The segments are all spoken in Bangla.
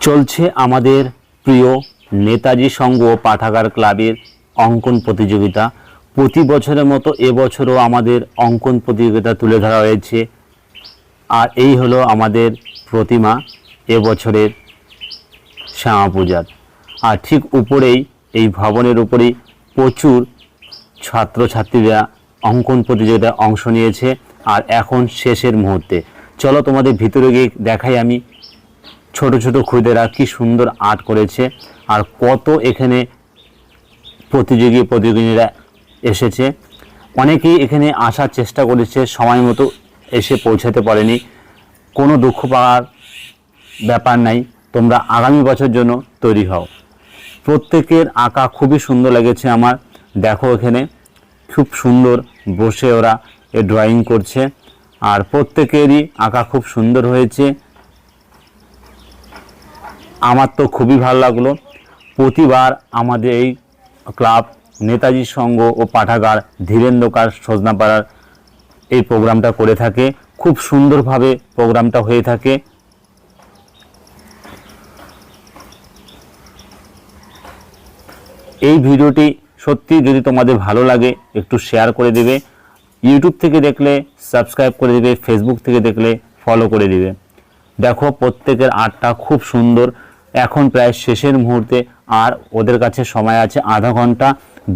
চলছে আমাদের প্রিয় নেতাজি সংঘ পাঠাগার ক্লাবের অঙ্কন প্রতিযোগিতা। প্রতি বছরের মতো এবছরও আমাদের অঙ্কন প্রতিযোগিতা তুলে ধরা হয়েছে। আর এই হলো আমাদের প্রতিমা এবছরের শ্যামা পূজার। আর ঠিক উপরেই এই ভবনের উপরেই প্রচুর ছাত্রছাত্রীরা অঙ্কন প্রতিযোগিতায় অংশ নিয়েছে। আর এখন শেষের মুহূর্তে চলো তোমাদের ভিতরে গিয়ে দেখাই আমি ছোট ছোট খুদেরা কি সুন্দর আর্ট করেছে আর কত এখানে প্রতিযোগীরা এসেছে। অনেকেই এখানে আসার চেষ্টা করেছে, সময় মতো এসে পৌঁছাতে পারেনি। কোনো দুঃখ পাওয়ার ব্যাপার নাই, তোমরা আগামী বছর জন্য তৈরি হও। প্রত্যেকের আঁকা খুবই সুন্দর লেগেছে আমার। দেখো এখানে খুব সুন্দর বসে ওরা ড্রয়িং করছে আর প্রত্যেকেরই আঁকা খুব সুন্দর হয়েছে। আমার তো খুবই ভালো লাগলো। প্রতিবার আমাদের এই ক্লাব নেতাজি সংঘ ও পাঠাগার ধীরেন্দ্রকার সজনাপাড়ার এই প্রোগ্রামটা করে থাকে। খুব সুন্দরভাবে প্রোগ্রামটা হয়ে থাকে। এই ভিডিওটি সত্যি যদি তোমাদের ভালো লাগে একটু শেয়ার করে দেবে। ইউটিউব থেকে দেখলে সাবস্ক্রাইব করে দেবে, ফেসবুক থেকে দেখলে ফলো করে দেবে। দেখো প্রত্যেকের আর্টটা খুব সুন্দর। এখন প্রায় শেষের মুহূর্তে আর ওদের কাছে সময় আছে আধা ঘন্টা।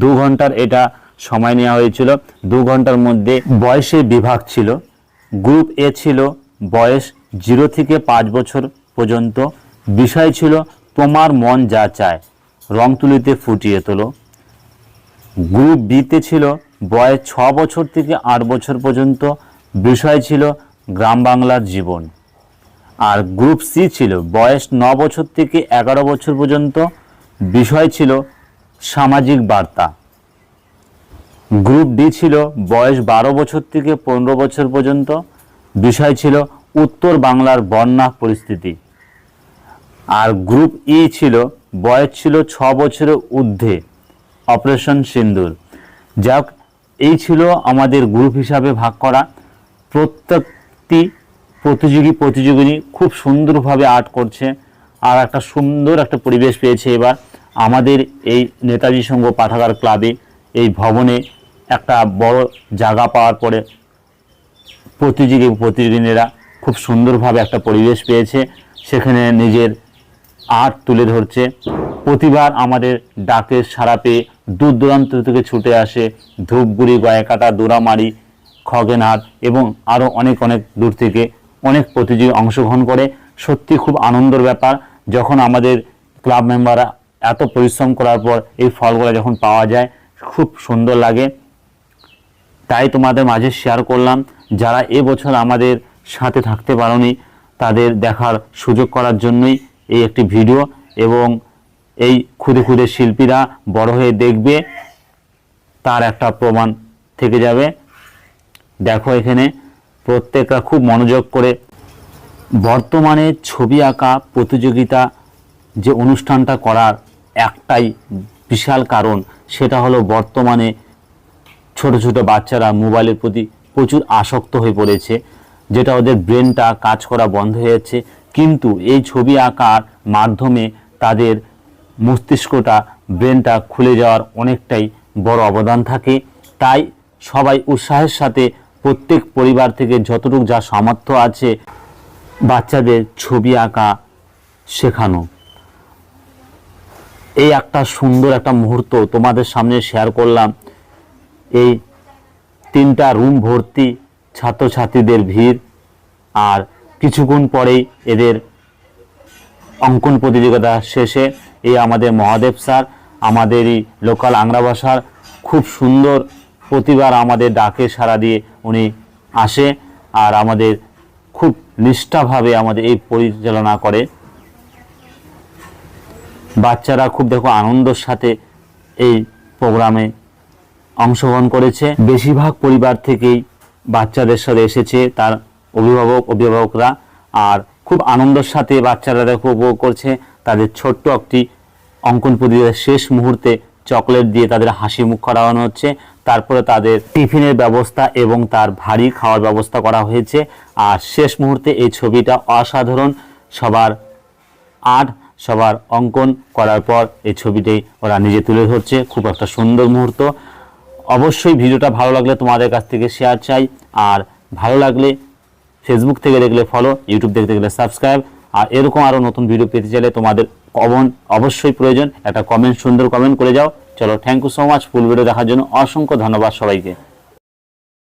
2 ঘন্টার এটা সময় নেওয়া হয়েছিল। 2 ঘন্টার মধ্যে বয়সের বিভাগ ছিল। গ্রুপ এ ছিল বয়স 0 থেকে 5 বছর পর্যন্ত। বিষয় ছিল তোমার মন যা চায়, রং তুলিতে ফুটিয়ে তোলো। গ্রুপ বিতে ছিল বয়স 6 বছর থেকে 8 বছর পর্যন্ত। বিষয় ছিল গ্রাম বাংলার জীবন। আর গ্রুপ সি ছিল বয়স 9 বছর থেকে 11 বছর পর্যন্ত। বিষয় ছিল সামাজিক বার্তা। গ্রুপ ডি ছিল বয়স 12 বছর থেকে 15 বছর পর্যন্ত। বিষয় ছিল উত্তর বাংলার বন্যা পরিস্থিতি। আর গ্রুপ ই ছিল বয়স ছিল 6 বছরের ঊর্ধ্বে, অপারেশন সিন্দুর। যাক, এই ছিল আমাদের গ্রুপ হিসাবে ভাগ করা। প্রত্যেকটি প্রতিযোগিনী খুব সুন্দরভাবে আর্ট করছে আর একটা সুন্দর একটা পরিবেশ পেয়েছে। এবার আমাদের এই নেতাজি সংঘ পাঠাগার ক্লাবে এই ভবনে একটা বড় জায়গা পাওয়ার পরে প্রতিযোগিনীরা খুব সুন্দরভাবে একটা পরিবেশ পেয়েছে, সেখানে নিজের আর্ট তুলে ধরছে। প্রতিবার আমাদের ডাকের সাড়া পেয়ে দূর দূরান্ত থেকে ছুটে আসে ধূপগুড়ি, গয়াকাটা, দোরামারি, খগেনহাট এবং আরও অনেক দূর থেকে অনেক প্রতিযোগী অংশগ্রহণ করে। সত্যি খুব আনন্দের ব্যাপার যখন আমাদের ক্লাব মেম্বাররা এত পরিশ্রম করার পর এই ফলগুলো যখন পাওয়া যায়, খুব সুন্দর লাগে। তাই তোমাদের মাঝে শেয়ার করলাম। যারা এবছর আমাদের সাথে থাকতে পারোনি তাদের দেখার সুযোগ করার জন্যই এই একটি ভিডিও। এবং এই ক্ষুদে শিল্পীরা বড় হয়ে দেখবে, তার একটা প্রমাণ থেকে যাবে। দেখো এখানে প্রত্যেকটা খুব মনোযোগ করে। বর্তমানে ছবি আঁকা প্রতিযোগিতা যে অনুষ্ঠানটা করার একটাই বিশাল কারণ, সেটা হলো বর্তমানে ছোট ছোট বাচ্চারা মোবাইলের প্রতি প্রচুর আসক্ত হয়ে পড়েছে, যেটা ওদের ব্রেনটা কাজ করা বন্ধ হয়ে যাচ্ছে। কিন্তু এই ছবি আঁকার মাধ্যমে তাদের মস্তিষ্কটা, ব্রেনটা খুলে যাওয়ার অনেকটাই বড় অবদান থাকে। তাই সবাই উৎসাহের সাথে প্রত্যেক পরিবার থেকে যতটুকু যা সামর্থ্য আছে বাচ্চাদের ছবি আঁকা শেখানো। এই একটা সুন্দর একটা মুহূর্ত তোমাদের সামনে শেয়ার করলাম। এই 3টা রুম ভর্তি ছাত্রছাত্রীদের ভিড়। আর কিছুক্ষণ পরেই এদের অঙ্কন প্রতিযোগিতা শেষে এই আমাদের মহাদেব স্যার, আমাদেরই লোকাল আংরা ভাষার খুব সুন্দর প্রতিবার আমাদের ডাকে সাড়া দিয়ে উনি আসে আর আমাদের খুব নিষ্ঠাভাবে আমাদের এই পরিচালনা করে। বাচ্চারা খুব দেখো আনন্দের সাথে এই প্রোগ্রামে অংশগ্রহণ করেছে। বেশিরভাগ পরিবার থেকেই বাচ্চাদের সাথে এসেছে তার অভিভাবকরা। আর খুব আনন্দের সাথে বাচ্চারা দেখো উপভোগ করছে তাদের ছোট্ট একটি অঙ্কন প্রতিযোগিতার শেষ মুহূর্তে চকলেট দিয়ে তাদের হাসি মুখ করানো হচ্ছে। তারপরে তাদের টিফিনের ব্যবস্থা এবং তার ভারী খাওয়ার ব্যবস্থা করা হয়েছে। আর শেষ মুহূর্তে এই ছবিটা অসাধারণ, সবার আর্ট সবার অঙ্কন করার পর এই ছবিটি ওরা নিজে তুলে ধরছে। খুব একটা সুন্দর মুহূর্ত। অবশ্যই ভিডিওটা ভালো লাগলে তোমাদের কাছ থেকে শেয়ার চাই, আর ভালো লাগলে ফেসবুক থেকে দেখলে ফলো, ইউটিউব থেকে দেখলে সাবস্ক্রাইব। আর এরকম আরও নতুন ভিডিও পেতে চাইলে তোমাদের অবশ্যই প্রয়োজন একটা কমেন্ট, সুন্দর কমেন্ট করে যাও। চলো, thank you so much. Full video দেখার জন্য অসংখ্য ধন্যবাদ সবাইকে।